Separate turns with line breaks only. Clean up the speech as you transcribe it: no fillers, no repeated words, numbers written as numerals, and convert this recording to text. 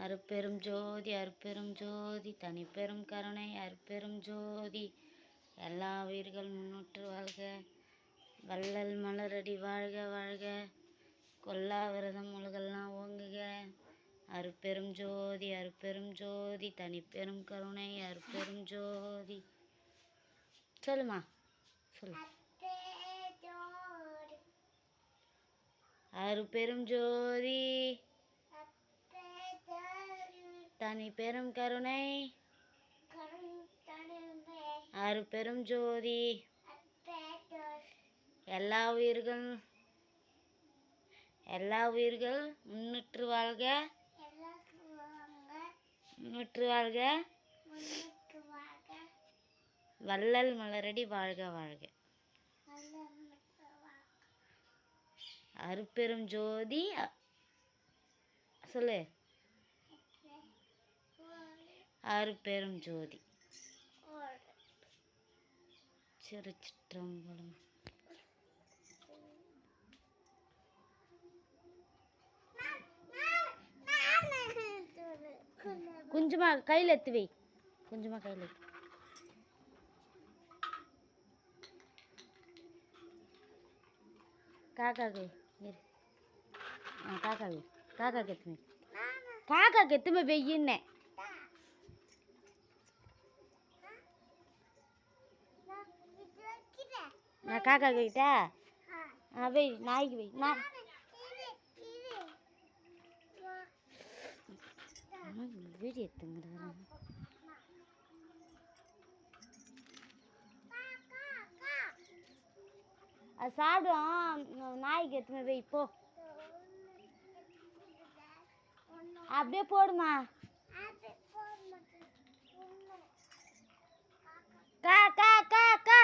அருட்பெரும் ஜோதி அருட்பெரும் ஜோதி தனிப்பெரும் கருணை அருட்பெரும் ஜோதி. எல்லா உயிர்கள் முன்னூற்று வாழ்க, வள்ளல் மலரடி வாழ்க வாழ்க, கொல்லா விரதம் உலகெல்லாம் ஓங்குக. அருட்பெரும் ஜோதி அருட்பெரும் ஜோதி தனிப்பெரும் கருணை அருட்பெரும் ஜோதி. சொல்லுமா சொல்லு. அருட்பெரும் ஜோதி தனிப்பெரும் கருணை அருட்பெரும் ஜோதி. எல்லா உயிர்கள் முன்னுற்று வாழ்க, முன்னுற்று வாழ்க, வள்ளல் மலரடி வாழ்க வாழ்க. அருட்பெரும் ஜோதி சொல்லு. அருட்பெரும் ஜோதி. திருச்சிற்றம்பலம். கொஞ்சமா கையில் எடுத்து வை, கொஞ்சமா கையில் எடுத்து. காக்காக்கு காக்காக்கு காக்காக்கு எத்துமே, காக்காக்கு எத்துமே வெயின்னே. நான் காக்கா கிட்டா வை, நாய்க்கு வை. நான் வீடியோ எடுத்துங்கிறேன். அது சாப்பிடும், நாய்க்கு எடுத்துமே வை. இப்போ அப்படியே போடுமா. கா கா கா கா